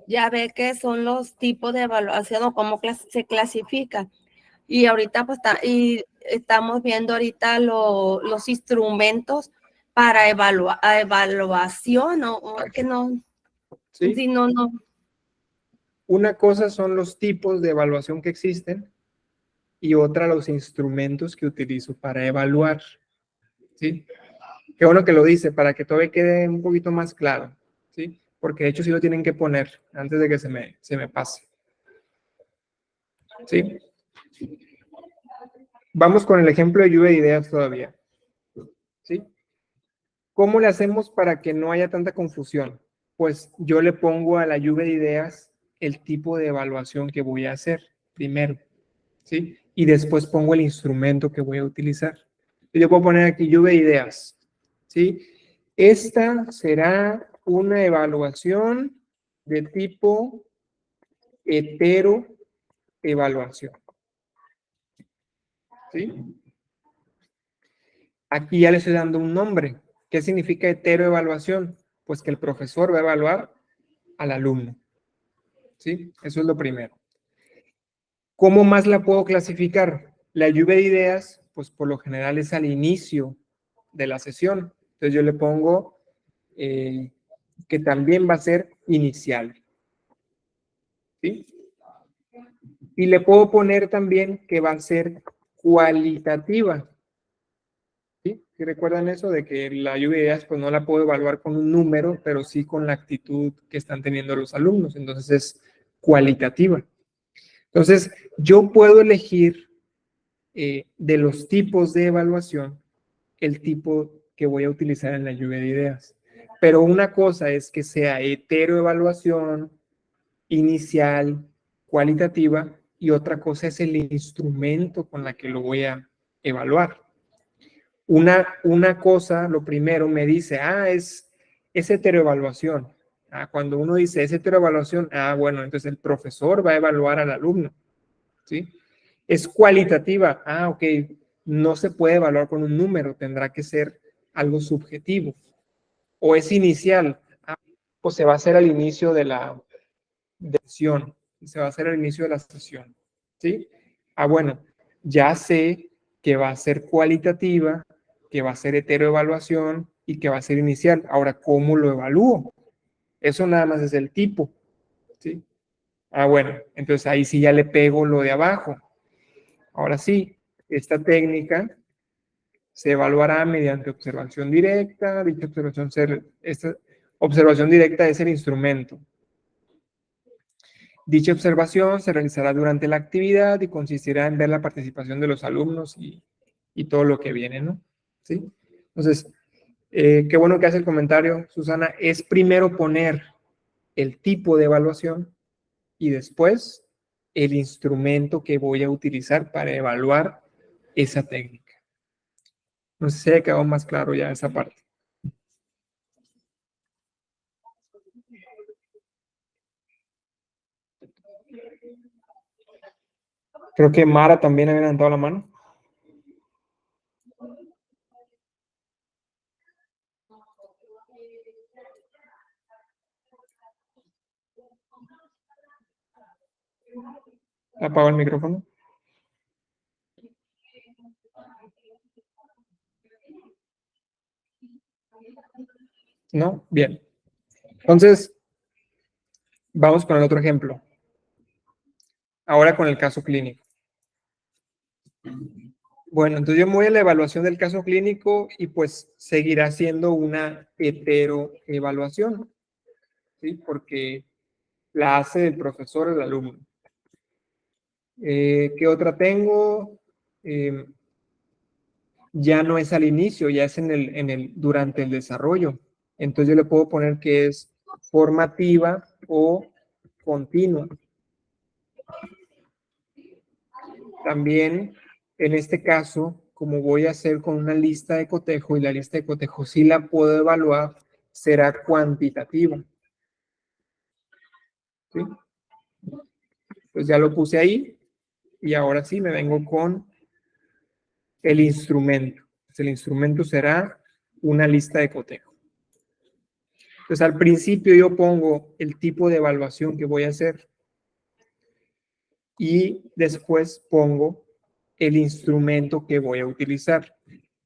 Ya ve que son los tipos de evaluación o cómo se clasifica. Y ahorita pues estamos viendo ahorita los instrumentos para evaluación o que no. ¿Sí? Si no. Una cosa son los tipos de evaluación que existen y otra los instrumentos que utilizo para evaluar, ¿sí? Qué bueno que lo dice, para que todavía quede un poquito más claro, ¿sí? Porque de hecho sí lo tienen que poner antes de que se me pase, ¿sí? Vamos con el ejemplo de lluvia de ideas todavía, ¿sí? ¿Cómo le hacemos para que no haya tanta confusión? Pues yo le pongo a la lluvia de ideas el tipo de evaluación que voy a hacer primero, ¿sí? Y después pongo el instrumento que voy a utilizar. Yo puedo poner aquí lluvia de ideas, ¿sí? Esta será una evaluación de tipo heteroevaluación, ¿sí? Aquí ya le estoy dando un nombre. ¿Qué significa heteroevaluación? Pues que el profesor va a evaluar al alumno, ¿sí? Eso es lo primero. ¿Cómo más la puedo clasificar? La lluvia de ideas, pues por lo general es al inicio de la sesión. Entonces yo le pongo que también va a ser inicial, ¿sí? Y le puedo poner también que va a ser cualitativa, ¿sí? ¿Sí recuerdan eso de que la lluvia de ideas pues no la puedo evaluar con un número, pero sí con la actitud que están teniendo los alumnos? Entonces es cualitativa. Entonces yo puedo elegir de los tipos de evaluación el tipo que voy a utilizar en la lluvia de ideas. Pero una cosa es que sea heteroevaluación, inicial, cualitativa, y otra cosa es el instrumento con la que lo voy a evaluar. Una cosa, lo primero, me dice, es heteroevaluación. Cuando uno dice es heteroevaluación, bueno, entonces el profesor va a evaluar al alumno, ¿sí? Es cualitativa, ok, no se puede evaluar con un número, tendrá que ser algo subjetivo. O es inicial, pues se va a hacer al inicio de la sesión, se va a hacer al inicio de la sesión, ¿sí? Bueno, ya sé que va a ser cualitativa, que va a ser heteroevaluación y que va a ser inicial. Ahora, ¿cómo lo evalúo? Eso nada más es el tipo, ¿sí? Bueno, entonces ahí sí ya le pego lo de abajo. Ahora sí, esta técnica se evaluará mediante observación directa. Dicha esta observación directa es el instrumento. Dicha observación se realizará durante la actividad y consistirá en ver la participación de los alumnos y todo lo que viene, ¿no? ¿Sí? Entonces, qué bueno que hace el comentario, Susana. Es primero poner el tipo de evaluación y después el instrumento que voy a utilizar para evaluar esa técnica. No sé si ha quedado más claro ya esa parte. Creo que Mara también había levantado la mano. Apago el micrófono. ¿No? Bien. Entonces, vamos con el otro ejemplo. Ahora con el caso clínico. Bueno, entonces yo me voy a la evaluación del caso clínico y pues seguirá siendo una heteroevaluación, ¿sí? Porque la hace el profesor o el alumno. ¿Qué otra tengo? Ya no es al inicio, ya es durante el desarrollo. Entonces yo le puedo poner que es formativa o continua. También, en este caso, como voy a hacer con una lista de cotejo, y la lista de cotejo sí la puedo evaluar, será cuantitativa. ¿Sí? Pues ya lo puse ahí, y ahora sí me vengo con el instrumento. Pues el instrumento será una lista de cotejo. Entonces, al principio yo pongo el tipo de evaluación que voy a hacer y después pongo el instrumento que voy a utilizar.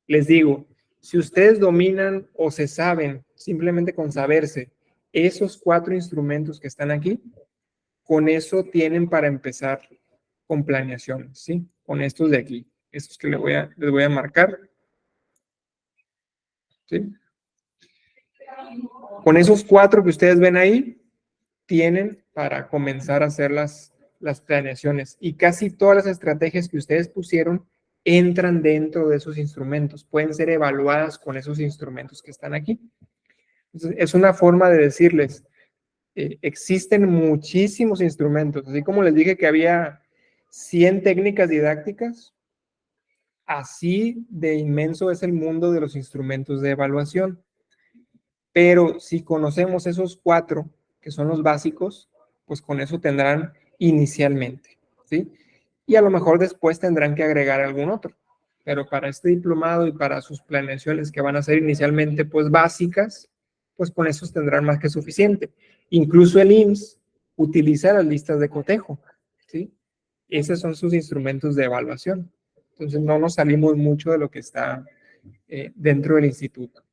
Les digo, si ustedes dominan o se saben, simplemente con saberse, esos 4 instrumentos que están aquí, con eso tienen para empezar con planeación, ¿sí? con estos de aquí, estos que les voy a marcar. ¿Sí? Con esos 4 que ustedes ven ahí, tienen para comenzar a hacer las planeaciones. Y casi todas las estrategias que ustedes pusieron entran dentro de esos instrumentos. Pueden ser evaluadas con esos instrumentos que están aquí. Entonces, es una forma de decirles, existen muchísimos instrumentos. Así como les dije que había 100 técnicas didácticas, así de inmenso es el mundo de los instrumentos de evaluación. Pero si conocemos esos 4, que son los básicos, pues con eso tendrán inicialmente, ¿sí? Y a lo mejor después tendrán que agregar algún otro. Pero para este diplomado y para sus planeaciones que van a ser inicialmente pues básicas, pues con esos tendrán más que suficiente. Incluso el IMSS utiliza las listas de cotejo, ¿sí? Esos son sus instrumentos de evaluación. Entonces no nos salimos mucho de lo que está dentro del instituto.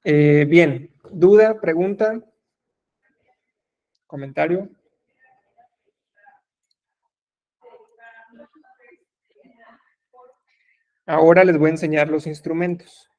Bien, duda, pregunta, comentario. Ahora les voy a enseñar los instrumentos.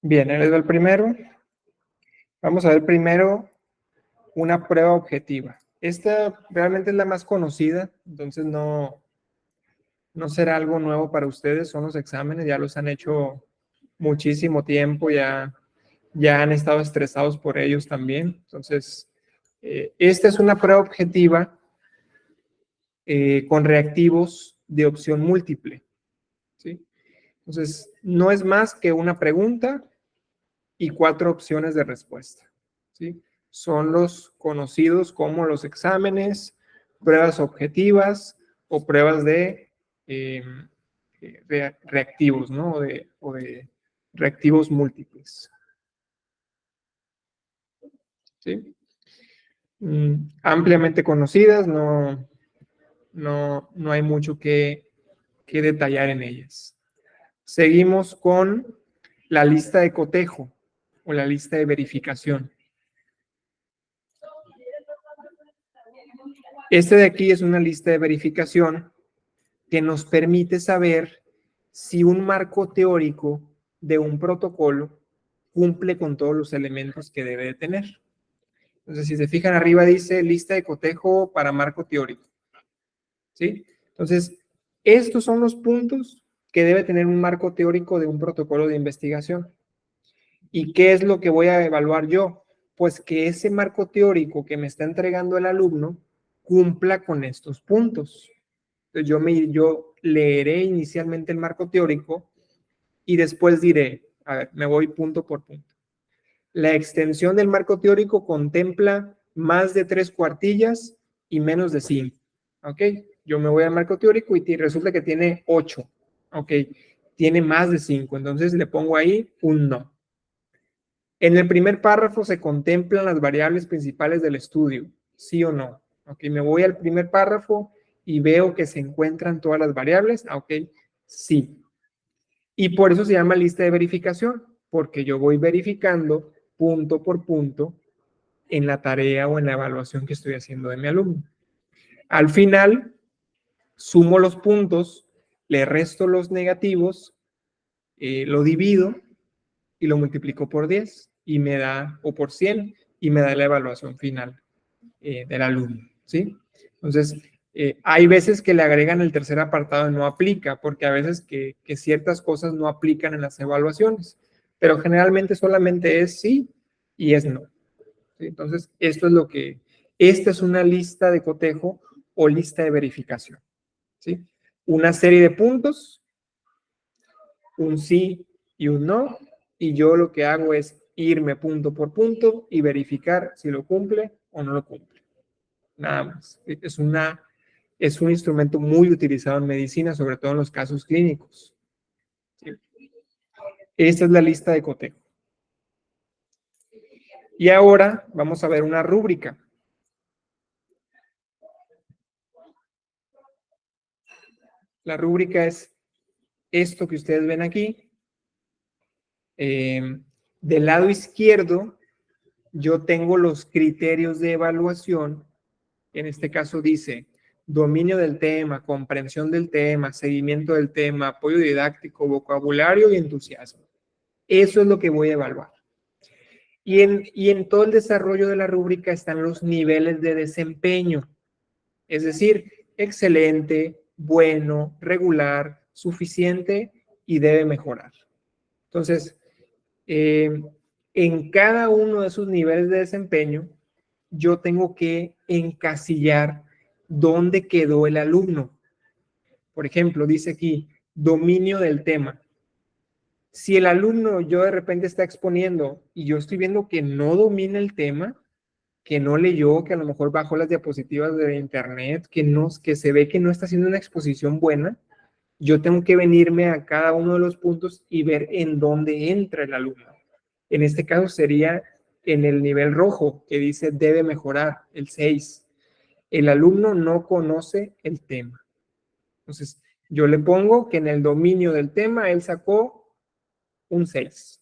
Bien, ahí les va el primero. Vamos a ver primero una prueba objetiva. Esta realmente es la más conocida, entonces no será algo nuevo para ustedes, son los exámenes, ya los han hecho muchísimo tiempo, ya han estado estresados por ellos también. Entonces, esta es una prueba objetiva con reactivos de opción múltiple, ¿sí? Entonces, no es más que una pregunta y 4 opciones de respuesta, ¿sí? Son los conocidos como los exámenes, pruebas objetivas o pruebas de reactivos, ¿no? O de reactivos múltiples. ¿Sí? Ampliamente conocidas, no hay mucho que detallar en ellas. Seguimos con la lista de cotejo o la lista de verificación. Este de aquí es una lista de verificación que nos permite saber si un marco teórico de un protocolo cumple con todos los elementos que debe de tener. Entonces, si se fijan arriba dice lista de cotejo para marco teórico, ¿sí? Entonces, estos son los puntos que debe tener un marco teórico de un protocolo de investigación. ¿Y qué es lo que voy a evaluar yo? Pues que ese marco teórico que me está entregando el alumno cumpla con estos puntos. Entonces, yo leeré inicialmente el marco teórico y después diré, a ver, me voy punto por punto. La extensión del marco teórico contempla más de 3 cuartillas y menos de 5. ¿Ok? Yo me voy al marco teórico y resulta que tiene 8. ¿Ok? Tiene más de 5. Entonces le pongo ahí un no. En el primer párrafo se contemplan las variables principales del estudio. ¿Sí o no? ¿Ok? Me voy al primer párrafo y veo que se encuentran todas las variables. ¿Ok? Sí. Y por eso se llama lista de verificación, porque yo voy verificando punto por punto en la tarea o en la evaluación que estoy haciendo de mi alumno. Al final, sumo los puntos, le resto los negativos, lo divido y lo multiplico por 10 y me da, o por 100, y me da la evaluación final del alumno, ¿sí? Entonces, hay veces que le agregan el tercer apartado y no aplica, porque a veces que ciertas cosas no aplican en las evaluaciones, pero generalmente solamente es sí y es no. ¿Sí? Entonces, esta es una lista de cotejo o lista de verificación, ¿sí? Una serie de puntos, un sí y un no, y yo lo que hago es irme punto por punto y verificar si lo cumple o no lo cumple. Nada más. Es un instrumento muy utilizado en medicina, sobre todo en los casos clínicos. ¿Sí? Esta es la lista de cotejo. Y ahora vamos a ver una rúbrica. La rúbrica es esto que ustedes ven aquí. Del lado izquierdo, yo tengo los criterios de evaluación. En este caso dice dominio del tema, comprensión del tema, seguimiento del tema, apoyo didáctico, vocabulario y entusiasmo. Eso es lo que voy a evaluar. Y en todo el desarrollo de la rúbrica están los niveles de desempeño. Es decir, excelente, bueno, regular, suficiente y debe mejorar. Entonces, en cada uno de esos niveles de desempeño, yo tengo que encasillar dónde quedó el alumno. Por ejemplo, dice aquí, dominio del tema. Si el alumno yo de repente está exponiendo y yo estoy viendo que no domina el tema, que no leyó, que a lo mejor bajó las diapositivas de internet, que se ve que no está haciendo una exposición buena, yo tengo que venirme a cada uno de los puntos y ver en dónde entra el alumno. En este caso sería en el nivel rojo, que dice debe mejorar, el 6. El alumno no conoce el tema. Entonces, yo le pongo que en el dominio del tema él sacó un 6.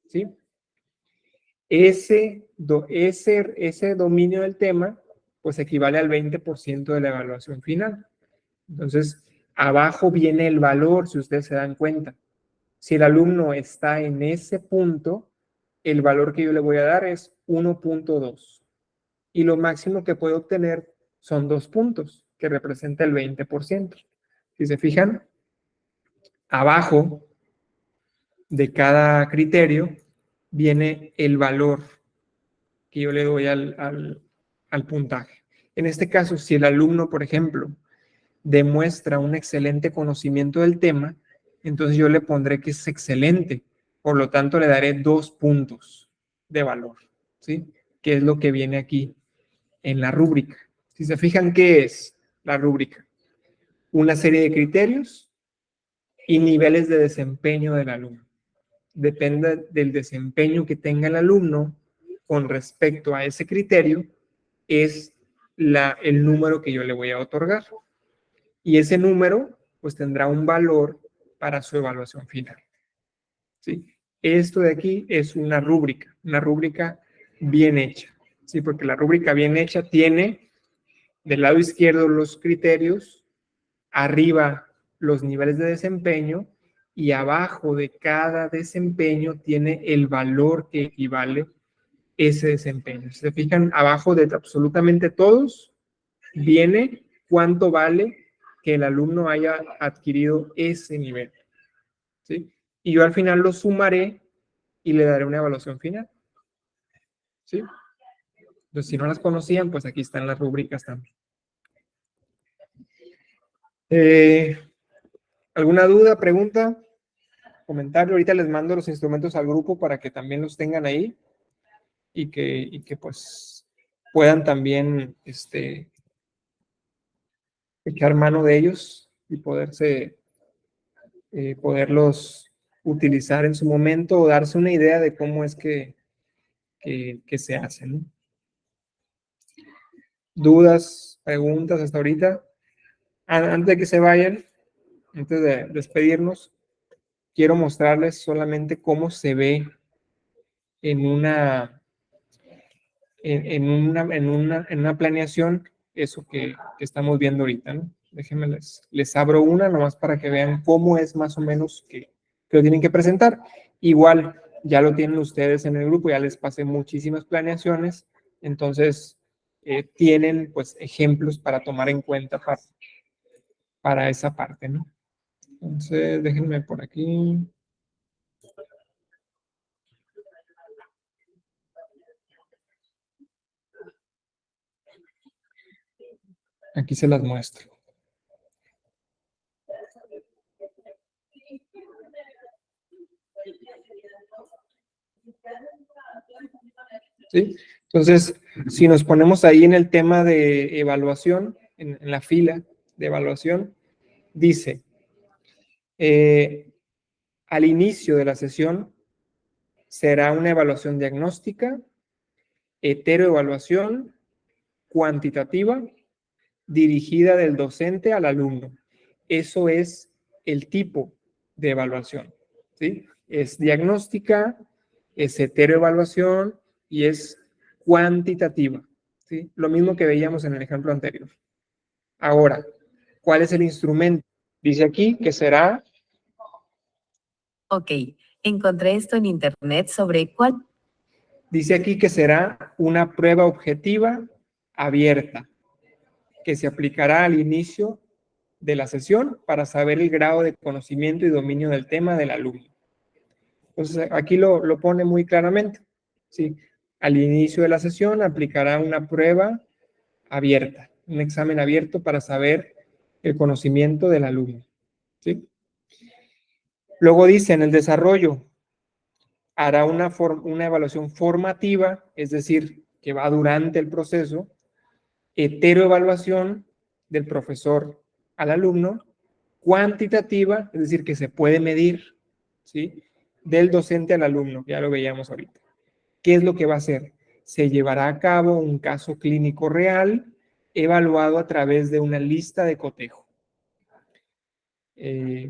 ¿Sí? Ese dominio del tema, pues equivale al 20% de la evaluación final. Entonces, abajo viene el valor, si ustedes se dan cuenta. Si el alumno está en ese punto, el valor que yo le voy a dar es 1.2. Y lo máximo que puede obtener son 2 puntos, que representa el 20%. Si se fijan, abajo de cada criterio viene el valor que yo le doy al puntaje. En este caso, si el alumno, por ejemplo, demuestra un excelente conocimiento del tema, entonces yo le pondré que es excelente. Por lo tanto, le daré 2 puntos de valor, ¿sí? Que es lo que viene aquí en la rúbrica. Si se fijan, ¿qué es la rúbrica? Una serie de criterios y niveles de desempeño del alumno. Depende del desempeño que tenga el alumno con respecto a ese criterio, es el número que yo le voy a otorgar. Y ese número, pues tendrá un valor para su evaluación final. ¿Sí? Esto de aquí es una rúbrica bien hecha. ¿Sí? Porque la rúbrica bien hecha tiene del lado izquierdo los criterios, arriba los niveles de desempeño y abajo de cada desempeño tiene el valor que equivale ese desempeño. Si se fijan, abajo de absolutamente todos viene cuánto vale que el alumno haya adquirido ese nivel. ¿Sí? Y yo al final lo sumaré y le daré una evaluación final. ¿Sí? Entonces, si no las conocían, pues aquí están las rúbricas también. ¿Alguna duda, pregunta, comentario? Ahorita les mando los instrumentos al grupo para que también los tengan ahí y que pues puedan también echar mano de ellos y poderlos utilizar en su momento o darse una idea de cómo es que se hacen, ¿no? ¿Dudas, preguntas hasta ahorita? Antes de que se vayan, antes de despedirnos, quiero mostrarles solamente cómo se ve en una planeación eso que estamos viendo ahorita, ¿no? Déjenme les abro una nomás para que vean cómo es más o menos que lo tienen que presentar. Igual, ya lo tienen ustedes en el grupo, ya les pasé muchísimas planeaciones, entonces tienen pues ejemplos para tomar en cuenta para esa parte, ¿no? Entonces, déjenme por aquí. Aquí se las muestro. ¿Sí? Entonces, si nos ponemos ahí en el tema de evaluación, en la fila de evaluación, dice, al inicio de la sesión será una evaluación diagnóstica, heteroevaluación, cuantitativa, dirigida del docente al alumno. Eso es el tipo de evaluación, ¿sí? Es diagnóstica, es heteroevaluación y es cuantitativa, ¿sí? Lo mismo que veíamos en el ejemplo anterior. Ahora, ¿cuál es el instrumento? Dice aquí que será... Ok, encontré esto en internet sobre cuál... Dice aquí que será una prueba objetiva abierta, que se aplicará al inicio de la sesión para saber el grado de conocimiento y dominio del tema del alumno. Entonces, aquí lo pone muy claramente, ¿sí? Al inicio de la sesión aplicará una prueba abierta, un examen abierto para saber el conocimiento del alumno, ¿sí? Luego dice, en el desarrollo, hará una evaluación formativa, es decir, que va durante el proceso, heteroevaluación del profesor al alumno, cuantitativa, es decir, que se puede medir, ¿sí? Del docente al alumno, ya lo veíamos ahorita. ¿Qué es lo que va a hacer? Se llevará a cabo un caso clínico real evaluado a través de una lista de cotejo. Eso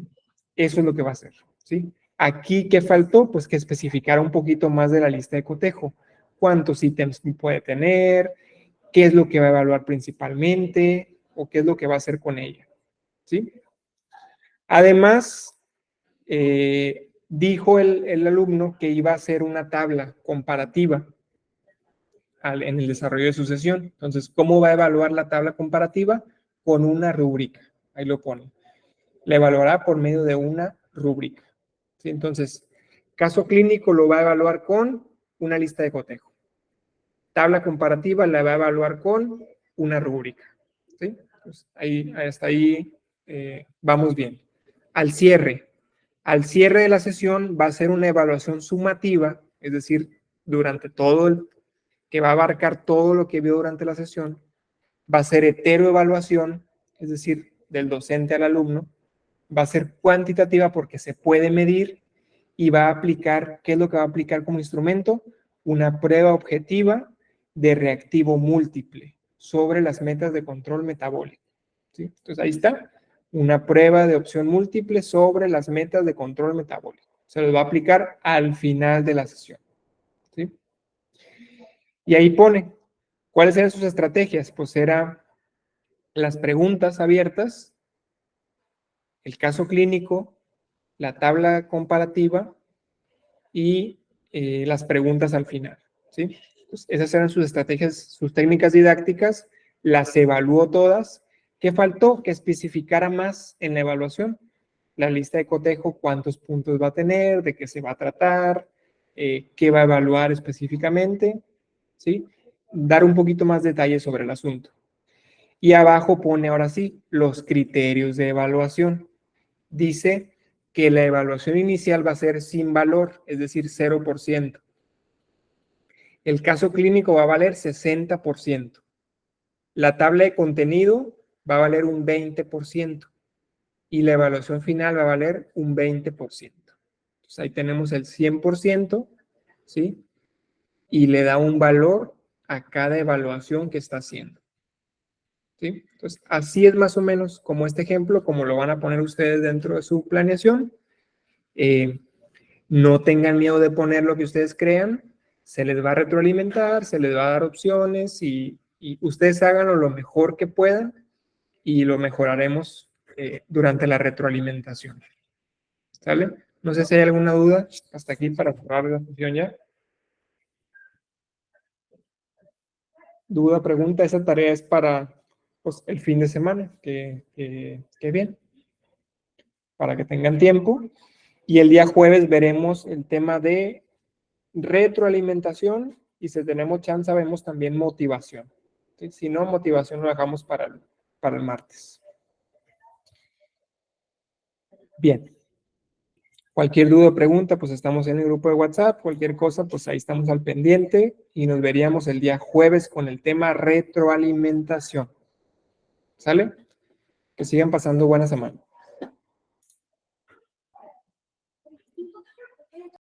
es lo que va a hacer, ¿sí? Aquí, ¿qué faltó? Pues que especificara un poquito más de la lista de cotejo. ¿Cuántos ítems puede tener? ¿Qué es lo que va a evaluar principalmente? ¿O qué es lo que va a hacer con ella? ¿Sí? Además, dijo el alumno que iba a hacer una tabla comparativa en el desarrollo de su sesión. Entonces, ¿cómo va a evaluar la tabla comparativa? Con una rúbrica. Ahí lo pone. La evaluará por medio de una rúbrica. ¿Sí? Entonces, caso clínico lo va a evaluar con una lista de cotejo. Tabla comparativa la va a evaluar con una rúbrica. ¿Sí? Pues hasta ahí vamos bien. Al cierre de la sesión va a ser una evaluación sumativa, es decir, durante que va a abarcar todo lo que vio durante la sesión, va a ser heteroevaluación, es decir, del docente al alumno, va a ser cuantitativa porque se puede medir y va a aplicar, ¿qué es lo que va a aplicar como instrumento? Una prueba objetiva de reactivo múltiple sobre las metas de control metabólico. ¿Sí? Entonces ahí está, una prueba de opción múltiple sobre las metas de control metabólico. Se los va a aplicar al final de la sesión. ¿Sí? Y ahí pone, ¿cuáles eran sus estrategias? Pues eran las preguntas abiertas, el caso clínico, la tabla comparativa y las preguntas al final, ¿sí? Pues esas eran sus estrategias, sus técnicas didácticas, las evaluó todas. ¿Qué faltó? Que especificara más en la evaluación. La lista de cotejo, cuántos puntos va a tener, de qué se va a tratar, qué va a evaluar específicamente, ¿sí? Dar un poquito más detalles sobre el asunto. Y abajo pone ahora sí los criterios de evaluación. Dice que la evaluación inicial va a ser sin valor, es decir, 0%. El caso clínico va a valer 60%. La tabla de contenido va a valer un 20%. Y la evaluación final va a valer un 20%. Entonces ahí tenemos el 100%, ¿sí? Y le da un valor a cada evaluación que está haciendo. ¿Sí? Entonces, así es más o menos como este ejemplo, como lo van a poner ustedes dentro de su planeación. No tengan miedo de poner lo que ustedes crean, se les va a retroalimentar, se les va a dar opciones y ustedes háganlo lo mejor que puedan y lo mejoraremos durante la retroalimentación. ¿Sale? No sé si hay alguna duda hasta aquí para cerrar la sesión ya. Duda, pregunta, esa tarea es para pues, el fin de semana, que bien, para que tengan tiempo. Y el día jueves veremos el tema de retroalimentación y si tenemos chance vemos también motivación. ¿Sí? Si no, motivación lo dejamos para el martes. Bien. Cualquier duda o pregunta, pues estamos en el grupo de WhatsApp. Cualquier cosa, pues ahí estamos al pendiente y nos veríamos el día jueves con el tema retroalimentación. ¿Sale? Que sigan pasando buena semana.